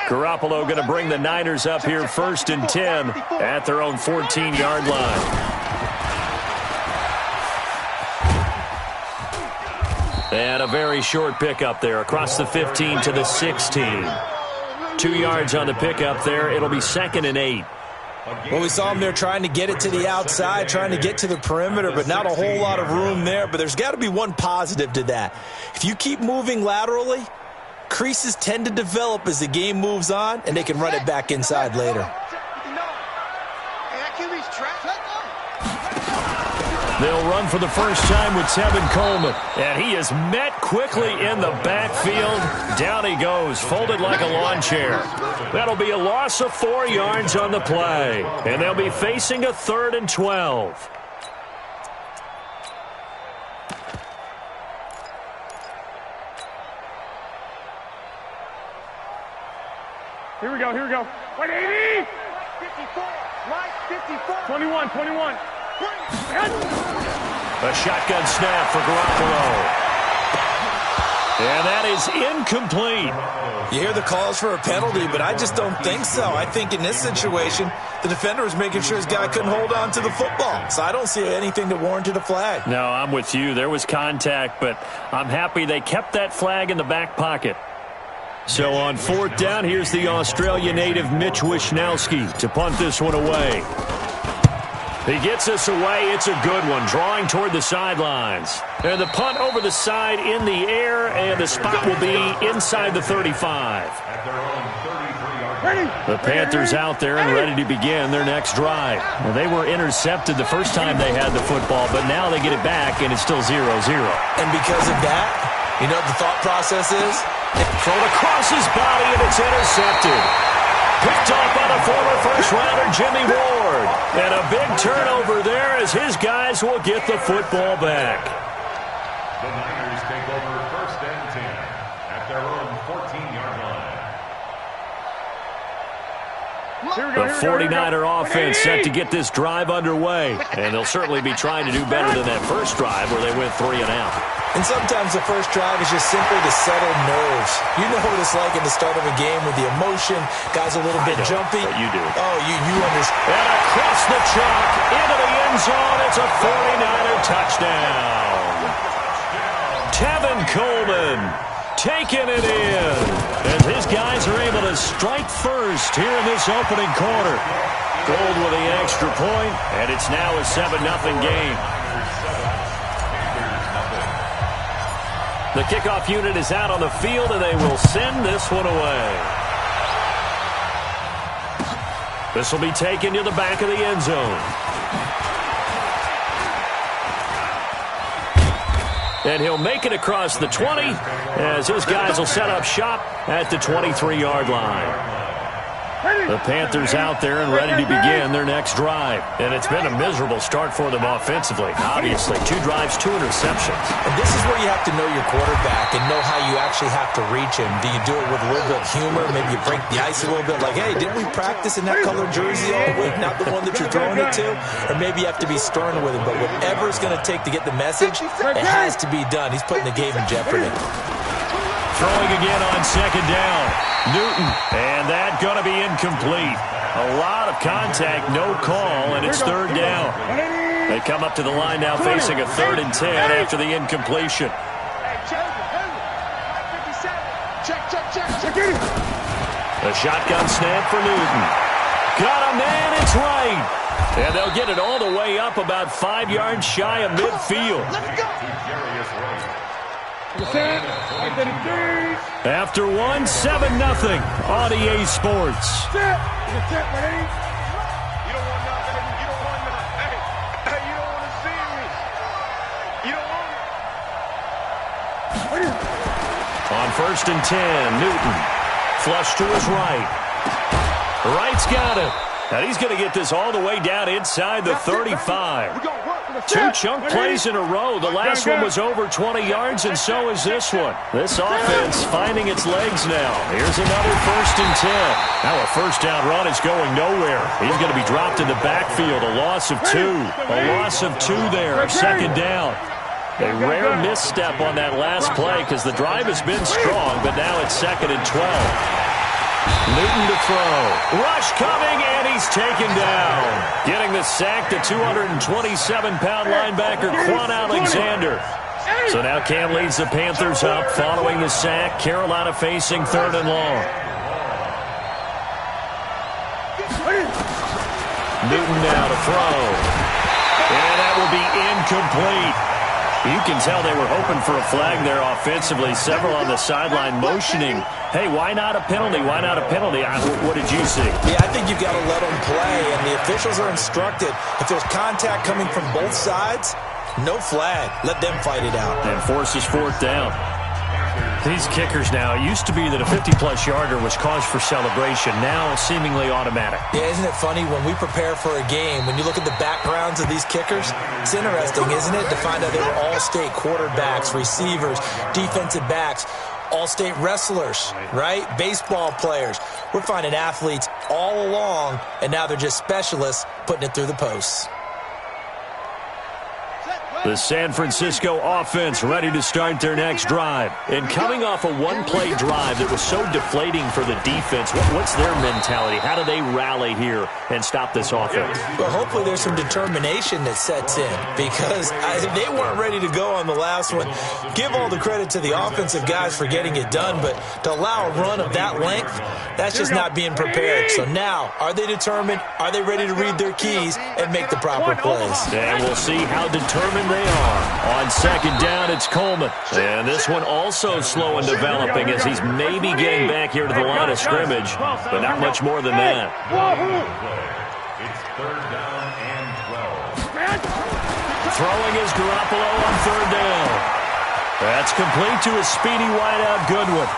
Garoppolo going to bring the Niners up here 1st and 10 at their own 14-yard line. And a very short pickup there across the 15 to the 16. 2 yards on the pickup there. It'll be 2nd and 8. Well, we saw him there trying to get it to the outside, trying to get to the perimeter, but not a whole lot of room there. But there's got to be one positive to that. If you keep moving laterally, creases tend to develop as the game moves on, and they can run it back inside later. They'll run for the first time with Tevin Coleman. And he is met quickly in the backfield. Down he goes, folded like a lawn chair. That'll be a loss of 4 yards on the play. And they'll be facing a 3rd and 12. Here we go, here we go. 180! 54, Mike, 54. 21. A shotgun snap for Garoppolo. And that is incomplete. You hear the calls for a penalty, but I just don't think so. I think in this situation, the defender was making sure his guy couldn't hold on to the football. So I don't see anything that warranted a flag. No, I'm with you. There was contact, but I'm happy they kept that flag in the back pocket. So on 4th down, here's the Australia native Mitch Wishnowsky to punt this one away. He gets us away. It's a good one, drawing toward the sidelines. And the punt over the side in the air, and the spot will be inside the 35. The Panthers out there and ready to begin their next drive. Well, they were intercepted the first time they had the football, but now they get it back, and it's still 0-0. And because of that, you know what the thought process is? Thrown across his body, and it's intercepted. Picked off by the former first-rounder Jimmy Ward. And a big turnover there as his guys will get the football back. The Niners take over 1st and 10 at their own 14-yard line. The 49er offense set to get this drive underway. And they'll certainly be trying to do better than that first drive where they went 3 and out. And sometimes the first drive is just simply to settle nerves. You know what it's like at the start of a game with the emotion. Guys a little bit jumpy. But you do. Oh, you understand. And across the chalk into the end zone. It's a 49er touchdown. Tevin Coleman taking it in. As his guys are able to strike first here in this opening quarter. Gold with the extra point, and it's now a 7-0 game. The kickoff unit is out on the field, and they will send this one away. This will be taken to the back of the end zone. And he'll make it across the 20 as his guys will set up shop at the 23-yard line. The Panthers out there and ready to begin their next drive. And it's been a miserable start for them offensively. Obviously, 2 drives, 2 interceptions. And this is where you have to know your quarterback and know how you actually have to reach him. Do you do it with a little bit of humor? Maybe you break the ice a little bit like, hey, didn't we practice in that colored jersey all week? Not the one that you're throwing it to? Or maybe you have to be stern with him. But whatever it's going to take to get the message, it has to be done. He's putting the game in jeopardy. Throwing again on 2nd down. Newton, and that going to be incomplete. A lot of contact, no call, and it's 3rd down. They come up to the line now facing a 3rd and 10 after the incompletion. The shotgun snap for Newton. Got a man, it's right. And they'll get it all the way up about 5 yards shy of midfield. After 1, 7-0 on EA Sports. On 1st and 10, Newton. Flush to his right. Right's got it. And he's going to get this all the way down inside the 35. 2 chunk plays in a row. The last one was over 20 yards, and so is this one. This offense finding its legs now. Here's another 1st and 10. Now a first down run is going nowhere. He's going to be dropped in the backfield. A loss of 2. A loss of 2 there. 2nd down. A rare misstep on that last play because the drive has been strong, but now it's 2nd and 12. Newton to throw. Rush coming, and he's taken down. Getting the sack, the 227-pound linebacker, Quan Alexander. So now Cam leads the Panthers up following the sack. Carolina facing 3rd and long. Newton now to throw. And that will be incomplete. You can tell they were hoping for a flag there offensively. Several on the sideline motioning, hey, why not a penalty? Why not a penalty? What did you see? Yeah, I think you've got to let them play, and the officials are instructed. If there's contact coming from both sides, no flag. Let them fight it out. And forces 4th down. These kickers now, it used to be that a 50-plus yarder was cause for celebration. Now seemingly automatic. Yeah, isn't it funny when we prepare for a game, when you look at the backgrounds of these kickers, it's interesting, isn't it, to find out they were all-state quarterbacks, receivers, defensive backs, all-state wrestlers, right? Baseball players. We're finding athletes all along, and now they're just specialists putting it through the posts. The San Francisco offense ready to start their next drive. And coming off a one-play drive that was so deflating for the defense, what's their mentality? How do they rally here and stop this offense? Well, hopefully there's some determination that sets in, because they weren't ready to go on the last one. Give all the credit to the offensive guys for getting it done, but to allow a run of that length, that's just not being prepared. So now, are they determined? Are they ready to read their keys and make the proper plays? And we'll see how determined they are. On 2nd down, it's Coleman. And this one also slow in developing as he's maybe getting back here to the line of scrimmage, but not much more than that. It's 3rd down and 12. Throwing is Garoppolo on 3rd down. That's complete to his speedy wideout Goodwin.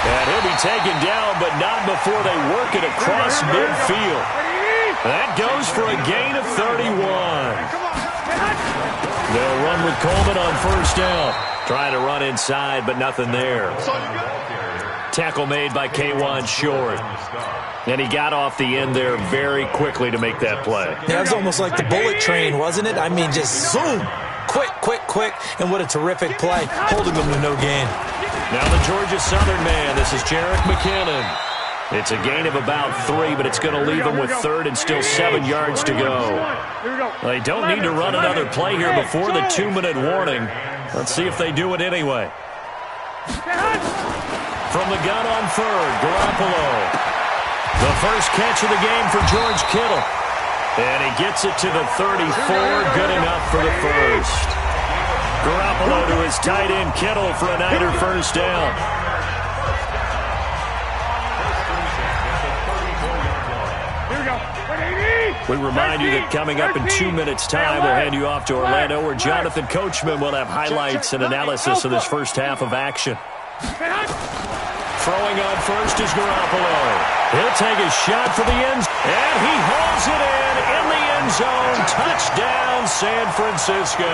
And he'll be taken down, but not before they work it across midfield. That goes for a gain of 31. They'll run with Coleman on 1st down. Trying to run inside, but nothing there. Tackle made by K'Wan Short. And he got off the end there very quickly to make that play. That was almost like the bullet train, wasn't it? I mean, just zoom. Quick, quick, quick. And what a terrific play, holding them to no gain. Now the Georgia Southern man. This is Jerick McKinnon. It's a gain of about 3, but it's going to leave them with 3rd and still 7 yards to go. They don't need to run another play here before the 2-minute warning. Let's see if they do it anyway. From the gun on 3rd, Garoppolo. The first catch of the game for George Kittle. And he gets it to the 34, good enough for the first. Garoppolo to his tight end Kittle for a Niner 1st down. We remind you that coming up in 2 minutes' time, we'll hand you off to Orlando, where Jonathan Coachman will have highlights and analysis of this first half of action. Throwing on 1st is Garoppolo. He'll take a shot for the end, and he hauls it in the end zone. Touchdown, San Francisco.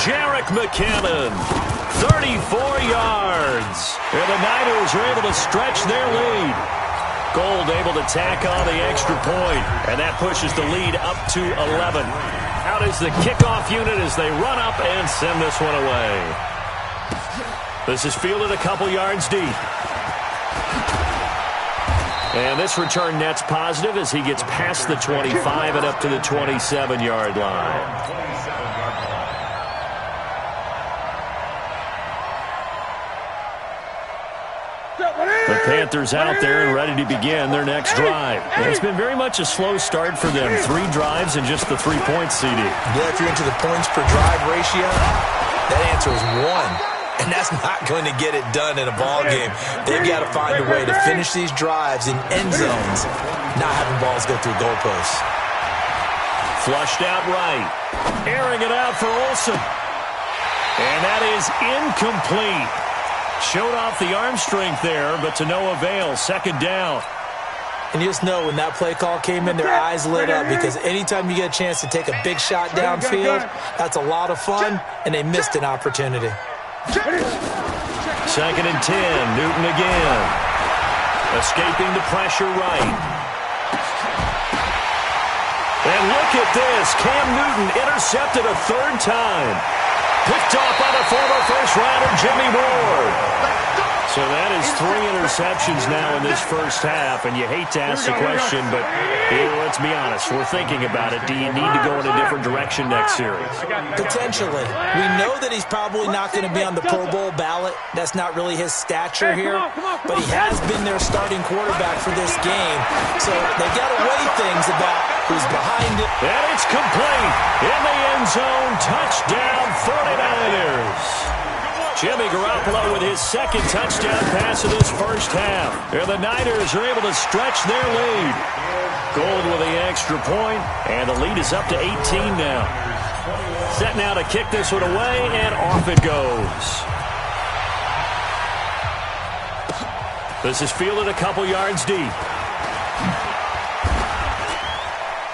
Jerick McKinnon, 34 yards. And the Niners are able to stretch their lead. Gold able to tack on the extra point, and that pushes the lead up to 11. Out is the kickoff unit as they run up and send this one away. This is fielded a couple yards deep. And this return net's positive as he gets past the 25 and up to the 27-yard line. The Panthers out there and ready to begin their next drive. And it's been very much a slow start for them. 3 drives and just the 3 points, CD. Yeah, if you're into the points per drive ratio, that answer is 1. And that's not going to get it done in a ball game. They've got to find a way to finish these drives in end zones, not having balls go through goalposts. Flushed out right. Airing it out for Olsen. And that is incomplete. Showed off the arm strength there, but to no avail. 2nd down. And you just know when that play call came in, their eyes lit up, because anytime you get a chance to take a big shot downfield, that's a lot of fun, and they missed an opportunity. 2nd and 10. Newton again. Escaping the pressure right. And look at this. Cam Newton intercepted a 3rd time. Picked off by the former first-rounder Jimmy Ward. So that is 3 interceptions now in this first half, and you hate to ask the question, but let's be honest. We're thinking about it. Do you need to go in a different direction next series? Potentially. We know that he's probably not going to be on the Pro Bowl ballot. That's not really his stature here, but he has been their starting quarterback for this game, so they got to weigh things about who's behind it. And it's complete in the end zone. Touchdown, 49ers. Jimmy Garoppolo with his second touchdown pass of this first half. And the Niners are able to stretch their lead. Gold with the extra point, and the lead is up to 18 now. Set now to kick this one away, and off it goes. This is fielded a couple yards deep.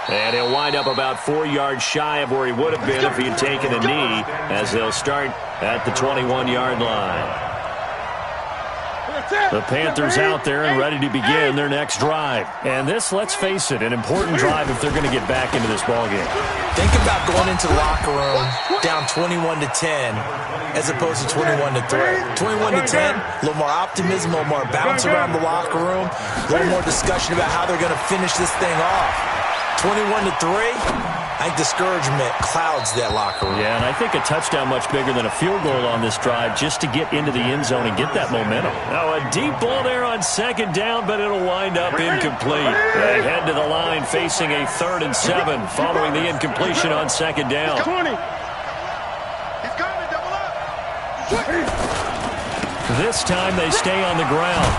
And he'll wind up about 4 yards shy of where he would have been if he had taken a knee, as they'll start at the 21-yard line. The Panthers out there and ready to begin their next drive. And this, let's face it, an important drive if they're going to get back into this ballgame. Think about going into the locker room down 21-10 as opposed to 21-3. 21-10, a little more optimism, a little more bounce around the locker room, a little more discussion about how they're going to finish this thing off. 21-3, I think discouragement clouds that locker room. Yeah, and I think a touchdown much bigger than a field goal on this drive just to get into the end zone and get that momentum. Now, a deep ball there on second down, but it'll wind up incomplete. They head to the line facing a 3rd and 7 following the incompletion on second down. 20. He's coming, double up. This time they stay on the ground.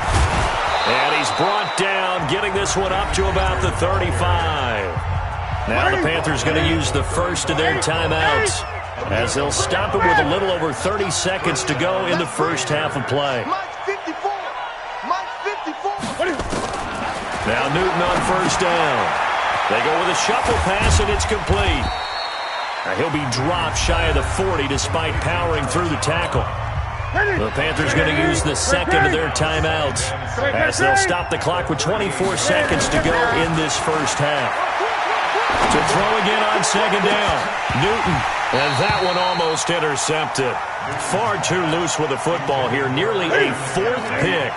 And he's brought down, getting this one up to about the 35. Now the Panthers going to use the first of their timeouts, as they'll stop it with a little over 30 seconds to go in the first half of play. Now Newton on first down. They go with a shuffle pass, and it's complete. Now he'll be dropped shy of the 40 despite powering through the tackle. The Panthers going to use the second of their timeouts, as they'll stop the clock with 24 seconds to go in this first half. To throw again on second down, Newton, and that one almost intercepted. Far too loose with the football here, nearly a 4th pick,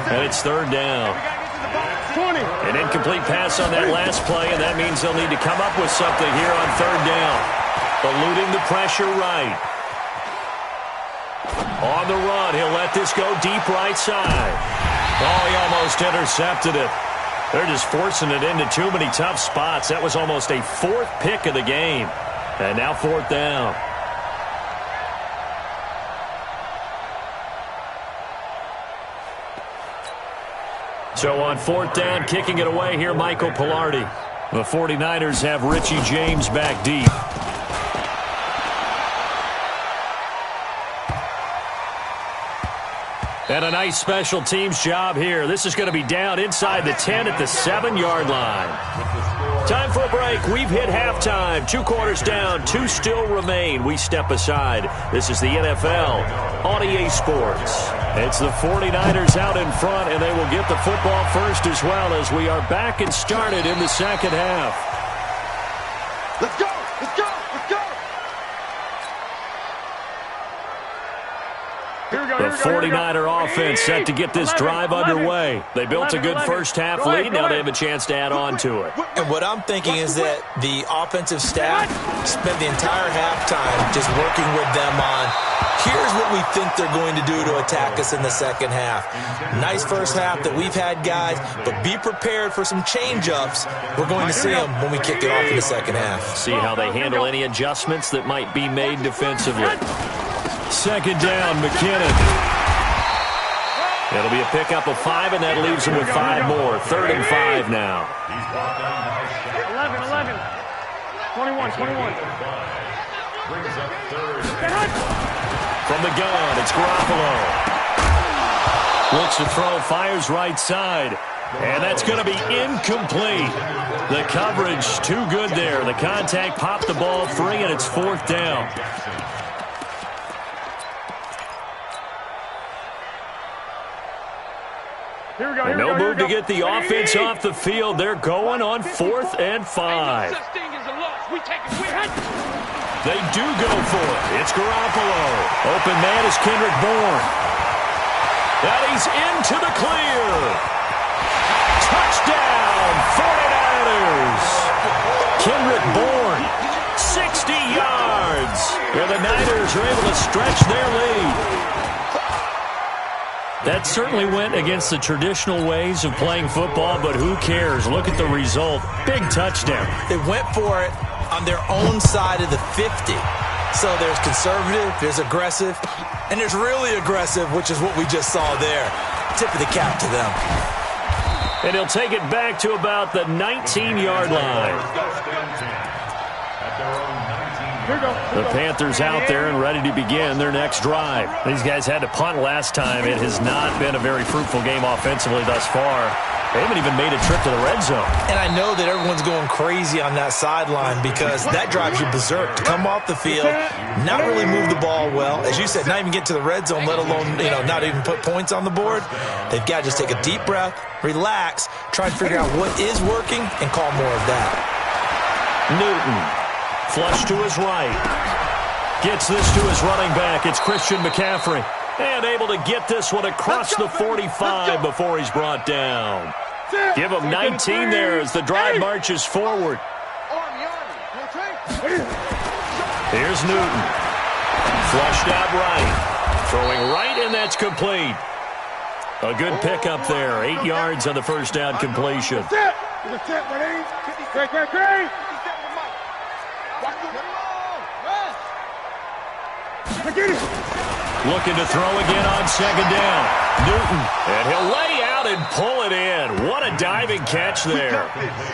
and it's 3rd down. An incomplete pass on that last play, and that means they'll need to come up with something here on 3rd down. Eluding the pressure right. On the run, he'll let this go deep right side. Oh, he almost intercepted it. They're just forcing it into too many tough spots. That was almost a 4th pick of the game. And now 4th down. So on 4th down, kicking it away here, Michael Pilardi. The 49ers have Richie James back deep. And a nice special teams job here. This is going to be down inside the 10 at the 7-yard line. Time for a break. We've hit halftime. 2 quarters down, 2 still remain. We step aside. This is the NFL on EA Sports. It's the 49ers out in front, and they will get the football first as well, as we are back and started in the second half. Let's go! Let's go! Let's go! The 49er offense set to get this drive underway. They built a good first half lead. Now they have a chance to add on to it. And what I'm thinking is that the offensive staff spent the entire halftime just working with them on, here's what we think they're going to do to attack us in the second half. Nice first half that we've had, guys, but be prepared for some change-ups. We're going to see them when we kick it off in the second half. See how they handle any adjustments that might be made defensively. Second down, McKinnon. It'll be a pickup of 5, and that leaves them with 5 more. 3rd and 5 now. 11. 21. From the gun, it's Garoppolo. Looks to throw, fires right side. And that's going to be incomplete. The coverage too good there. The contact popped the ball free, and it's 4th down. And no move to get the offense off the field. They're going on 4th and 5. They do go for it. It's Garoppolo. Open man is Kendrick Bourne. And he's into the clear. Touchdown, 49ers. Kendrick Bourne, 60 yards. And the Niners are able to stretch their lead. That certainly went against the traditional ways of playing football, but who cares? Look at the result. Big touchdown. They went for it on their own side of the 50. So there's conservative, there's aggressive, and there's really aggressive, which is what we just saw there. Tip of the cap to them. And he'll take it back to about the 19-yard line. The Panthers out there and ready to begin their next drive. These guys had to punt last time. It has not been a very fruitful game offensively thus far. They haven't even made a trip to the red zone. And I know that everyone's going crazy on that sideline because that drives you berserk to come off the field, not really move the ball well. As you said, not even get to the red zone, let alone, not even put points on the board. They've got to just take a deep breath, relax, try and figure out what is working, and call more of that. Newton, flush to his right. Gets this to his running back. It's Christian McCaffrey. And able to get this one across the 45 before he's brought down. Give him 19 there as the drive marches forward. Here's Newton. Flushed out right. Throwing right, and that's complete. A good pickup there. 8 yards on the first down completion. Looking to throw again on second down. Newton, and he'll lay out and pull it in. What a diving catch there.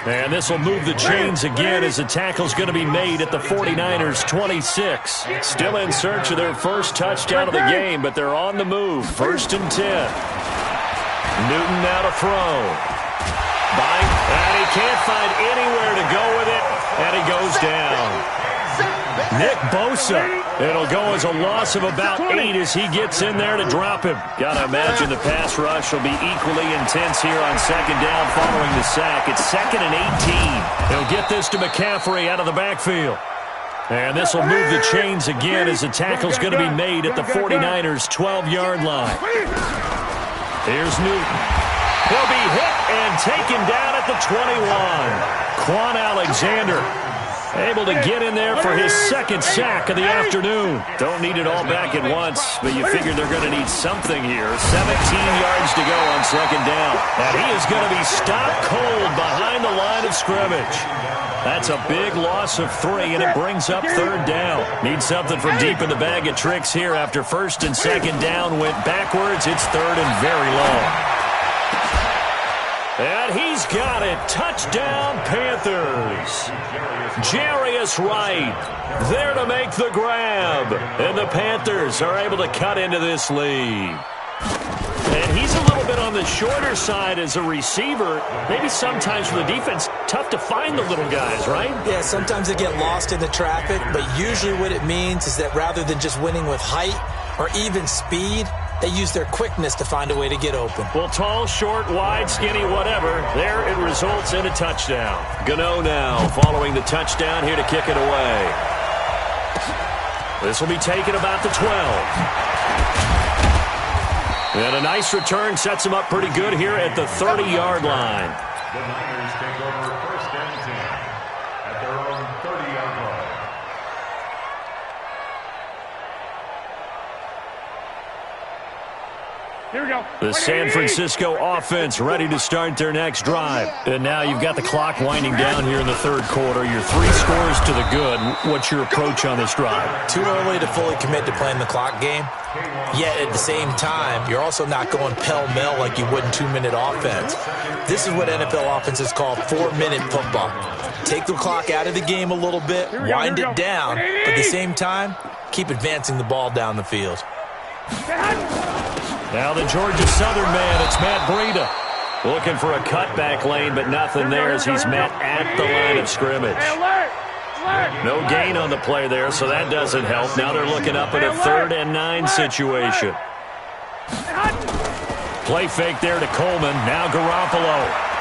And this will move the chains again as the tackle's going to be made at the 49ers 26. Still in search of their first touchdown of the game, but they're on the move. 1st and 10. Newton now to throw. And he can't find anywhere to go with it, and he goes down. Nick Bosa. It'll go as a loss of about 8 as he gets in there to drop him. Got to imagine the pass rush will be equally intense here on second down following the sack. It's 2nd and 18. He'll get this to McCaffrey out of the backfield. And this will move the chains again as the tackle's going to be made at the 49ers 12-yard line. Here's Newton. He'll be hit and taken down at the 21. Quan Alexander able to get in there for his second sack of the afternoon. Don't need it all back at once, but you figure they're going to need something here. 17 yards to go on second down. And he is going to be stopped cold behind the line of scrimmage. That's a big loss of 3, and it brings up 3rd down. Need something from deep in the bag of tricks here after 1st and 2nd down went backwards. It's 3rd and very long. And he's got it. Touchdown, Panthers. Jarius Wright there to make the grab. And the Panthers are able to cut into this lead. And he's a little bit on the shorter side as a receiver. Maybe sometimes for the defense, tough to find the little guys, right? Yeah, sometimes they get lost in the traffic, but usually what it means is that rather than just winning with height or even speed, they use their quickness to find a way to get open. Well, tall, short, wide, skinny, whatever, there it results in a touchdown. Gano now following the touchdown here to kick it away. This will be taken about the 12. And a nice return sets him up pretty good here at the 30-yard line. The Niners take over 1st and 10 at their own 30-yard line. Here we go. The San Francisco offense ready to start their next drive. And now you've got the clock winding down here in the 3rd quarter. You're 3 scores to the good. What's your approach on this drive? Too early to fully commit to playing the clock game. Yet at the same time, you're also not going pell-mell like you would in 2-minute offense. This is what NFL offenses call 4-minute football. Take the clock out of the game a little bit, wind it down, but at the same time, keep advancing the ball down the field. Now the Georgia Southern man, it's Matt Breida. Looking for a cutback lane, but nothing there as he's met at the line of scrimmage. No gain on the play there, so that doesn't help. Now they're looking up at a 3rd and 9 situation. Play fake there to Coleman. Now Garoppolo.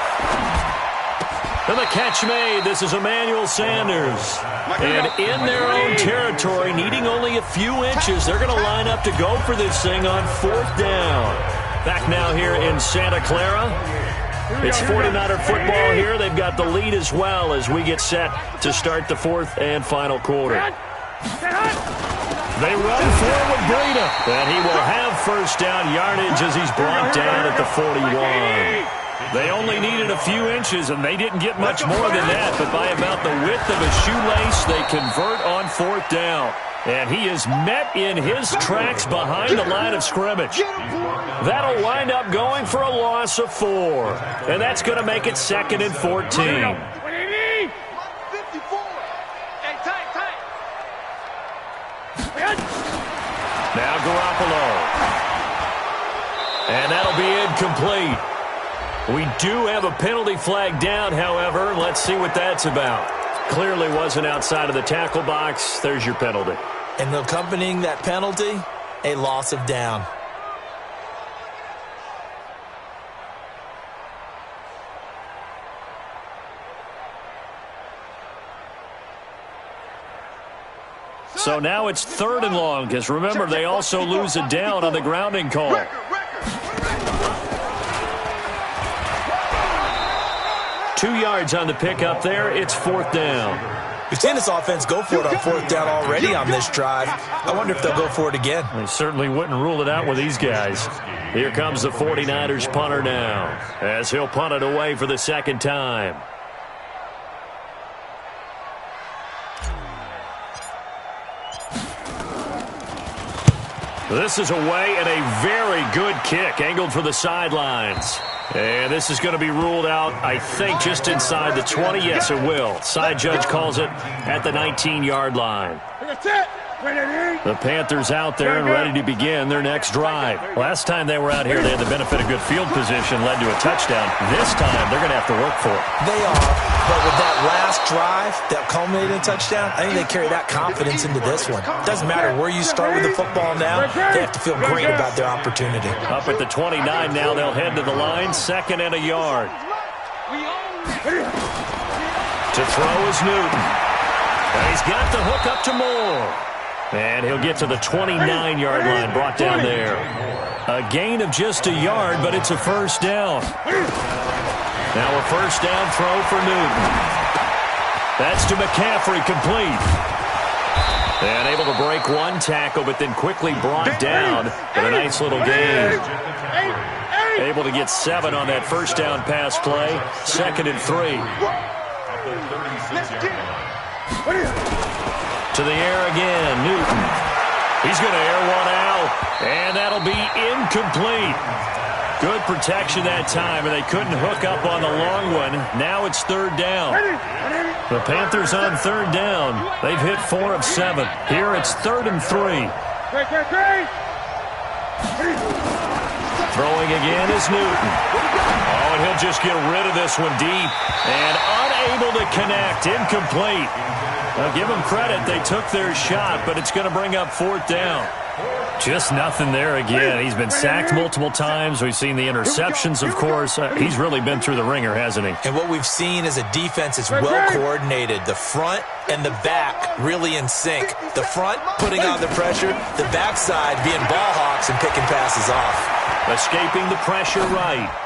And the catch made. This is Emmanuel Sanders. And in their own territory, needing only a few inches, they're going to line up to go for this thing on 4th down. Back now here in Santa Clara. It's 49er football here. They've got the lead as well as we get set to start the fourth and final quarter. They run forward Breida, and he will have first down yardage as he's brought down at the 41. They only needed a few inches, and they didn't get much more than that, but by about the width of a shoelace, they convert on fourth down. And he is met in his tracks behind the line of scrimmage. That'll wind up going for a loss of 4. And that's going to make it 2nd and 14. Now Garoppolo. And that'll be incomplete. We do have a penalty flag down, however. Let's see what that's about. Clearly wasn't outside of the tackle box. There's your penalty. And accompanying that penalty, a loss of down. So now it's 3rd and long, because remember, they also lose a down on the grounding call. 2 yards on the pickup there. It's 4th down. We've seen this offense go for it on 4th down already on this drive. I wonder if they'll go for it again. They certainly wouldn't rule it out with these guys. Here comes the 49ers punter now, as he'll punt it away for the 2nd time. This is away and a very good kick, angled for the sidelines. And this is going to be ruled out, I think, just inside the 20. Yes, it will. Side judge calls it at the 19-yard line. The Panthers out there and ready to begin their next drive. Last time they were out here, they had the benefit of good field position, led to a touchdown. This time, they're going to have to work for it. They are, but with that last drive that culminated in a touchdown, I think they carry that confidence into this one. Doesn't matter where you start with the football now, they have to feel great about their opportunity. Up at the 29 now, they'll head to the line, 2nd and a yard. To throw is Newton. And he's got the hook up to Moore. And he'll get to the 29-yard line, brought down there. A gain of just a yard, but it's a first down. Now a first down throw for Newton. That's to McCaffrey, complete. And able to break one tackle, but then quickly brought down. But a nice little gain. Able to get 7 on that first down pass play. 2nd and 3. To the air again, Newton. He's going to air one out, and that'll be incomplete. Good protection that time, and they couldn't hook up on the long one. Now it's 3rd down. The Panthers on 3rd down. They've hit 4 of 7. Here it's 3rd and 3. Throwing again is Newton. Oh, and he'll just get rid of this one deep. And unable to connect. Incomplete. Now, give them credit. They took their shot, but it's going to bring up 4th down. Just nothing there again. He's been sacked multiple times. We've seen the interceptions, of course. He's really been through the ringer, hasn't he? And what we've seen is a defense that's well coordinated. The front and the back really in sync. The front putting on the pressure. The backside being ball hawks and picking passes off. Escaping the pressure right.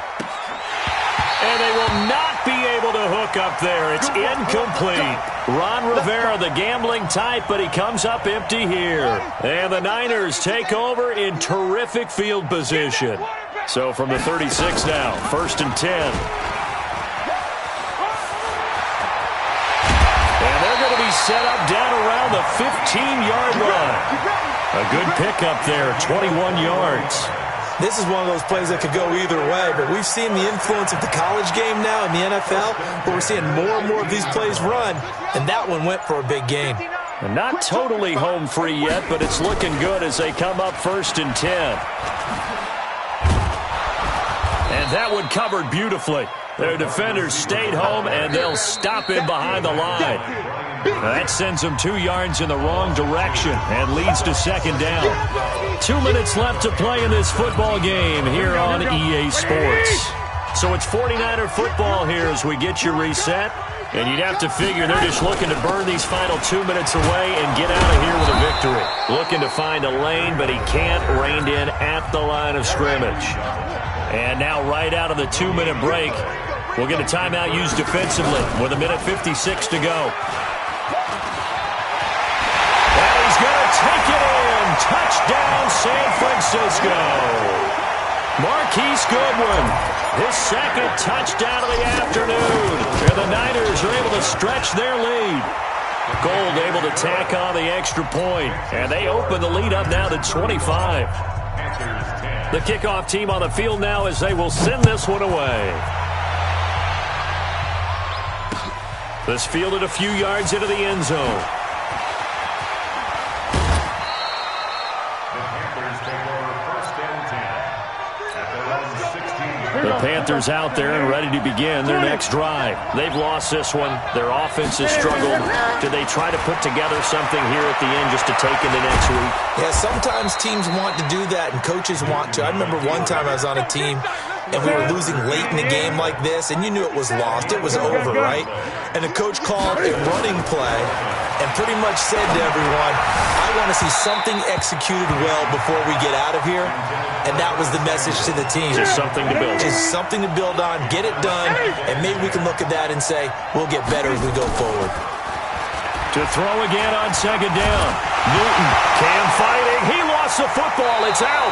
And they will not be able to hook up there. It's incomplete. Ron Rivera, the gambling type, but he comes up empty here. And the Niners take over in terrific field position. So from the 36 now, 1st and 10. And they're going to be set up down around the 15-yard line. A good pickup there, 21 yards. This is one of those plays that could go either way, but we've seen the influence of the college game now in the NFL, where we're seeing more and more of these plays run, and that one went for a big gain. And not totally home free yet, but it's looking good as they come up 1st and 10. And that one covered beautifully. Their defenders stayed home, and they'll stop him behind the line. That sends them 2 yards in the wrong direction and leads to 2nd down. 2 minutes left to play in this football game here on EA Sports. So it's 49er football here as we get you reset. And you'd have to figure they're just looking to burn these final 2 minutes away and get out of here with a victory. Looking to find a lane, but he can't. Reined in at the line of scrimmage. And now right out of the 2-minute break, we'll get a timeout used defensively with 1:56 to go. And he's going to take it in. Touchdown, San Francisco. Marquise Goodwin, his second touchdown of the afternoon. And the Niners are able to stretch their lead. Gold able to tack on the extra point. And they open the lead up now to 25. The kickoff team on the field now as they will send this one away. This fielded a few yards into the end zone. The Panthers out there and ready to begin their next drive. They've lost this one. Their offense has struggled. Do they try to put together something here at the end just to take into next week? Yeah, sometimes teams want to do that and coaches want to. I remember one time I was on a team and we were losing late in the game like this, and you knew it was lost. It was over, right? And the coach called a running play and pretty much said to everyone, I want to see something executed well before we get out of here. And that was the message to the team. Just something to build on. Just something to build on, get it done, and maybe we can look at that and say, we'll get better as we go forward. To throw again on second down. Newton, Cam fighting. He lost the football. It's out.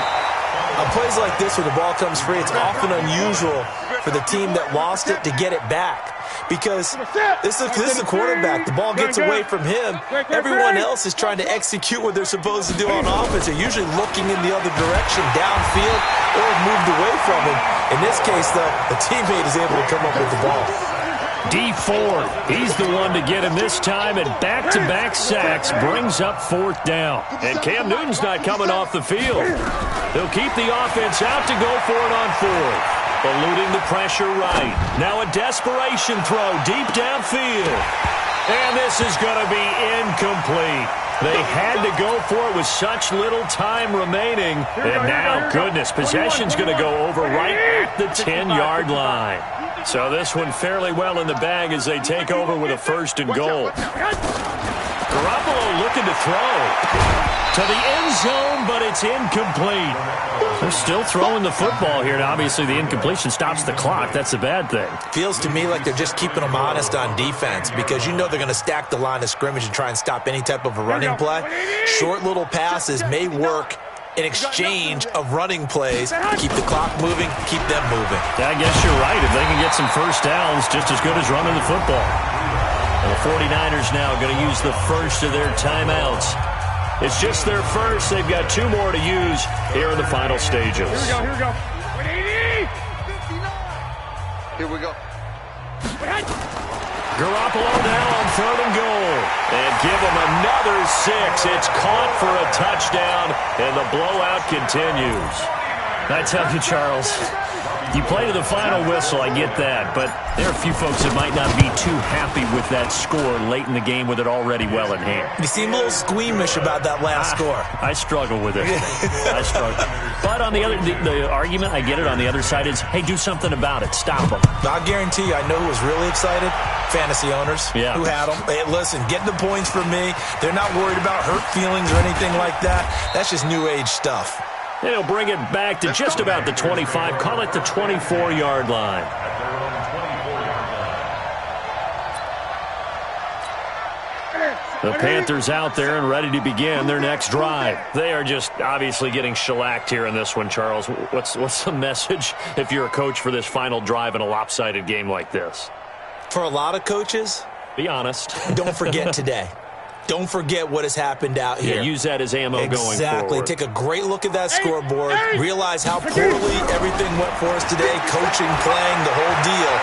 On plays like this where the ball comes free, it's often unusual for the team that lost it to get it back. Because this is a quarterback. The ball gets away from him. Everyone else is trying to execute what they're supposed to do on offense. They're usually looking in the other direction, downfield, or moved away from him. In this case, though, the teammate is able to come up with the ball. D Ford, he's the one to get him this time, and back-to-back sacks brings up fourth down. And Cam Newton's not coming off the field. They'll keep the offense out to go for it on fourth. Eluding the pressure right. Now a desperation throw deep downfield. And this is going to be incomplete. They had to go for it with such little time remaining. And now, goodness, possession's going to go over right at the 10-yard line. So this one fairly well in the bag as they take over with a 1st and goal. Garoppolo looking to throw to the end zone, but it's incomplete. They're still throwing the football here, and obviously the incompletion stops the clock. That's a bad thing. Feels to me like they're just keeping them honest on defense because you know they're going to stack the line of scrimmage and try and stop any type of a running play. Short little passes may work in exchange of running plays to keep the clock moving, keep them moving. I guess you're right. If they can get some first downs, just as good as running the football. And the 49ers now going to use the first of their timeouts. It's just their first. They've got 2 more to use here in the final stages. Here we go. 80. Here we go. Garoppolo now on 3rd and goal. And give him another 6. It's caught for a touchdown, and the blowout continues. I tell you, Charles, you play to the final whistle, I get that, but there are a few folks that might not be too happy with that score late in the game with it already well in hand. You seem a little squeamish about that last score. I struggle with it. I struggle. But on the other, the argument, I get it, on the other side is, hey, do something about it. Stop them. I'll guarantee you, I know who was really excited. Fantasy owners who had them. Hey, listen, get the points from me. They're not worried about hurt feelings or anything like that. That's just new age stuff. They'll bring it back to just about the 25. Call it the 24-yard line. The Panthers out there and ready to begin their next drive. They are just obviously getting shellacked here in this one, Charles. What's the message if you're a coach for this final drive in a lopsided game like this? For a lot of coaches, be honest. Don't forget today. Don't forget what has happened out here. Yeah, use that as ammo going forward. Exactly. Take a great look at that scoreboard. Realize how poorly everything went for us today. Coaching, playing, the whole deal.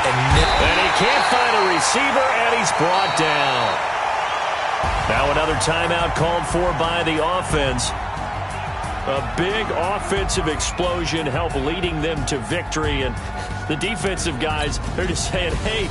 And he can't find a receiver, and he's brought down. Now another timeout called for by the offense. A big offensive explosion helped leading them to victory. And the defensive guys, they're just saying, hey,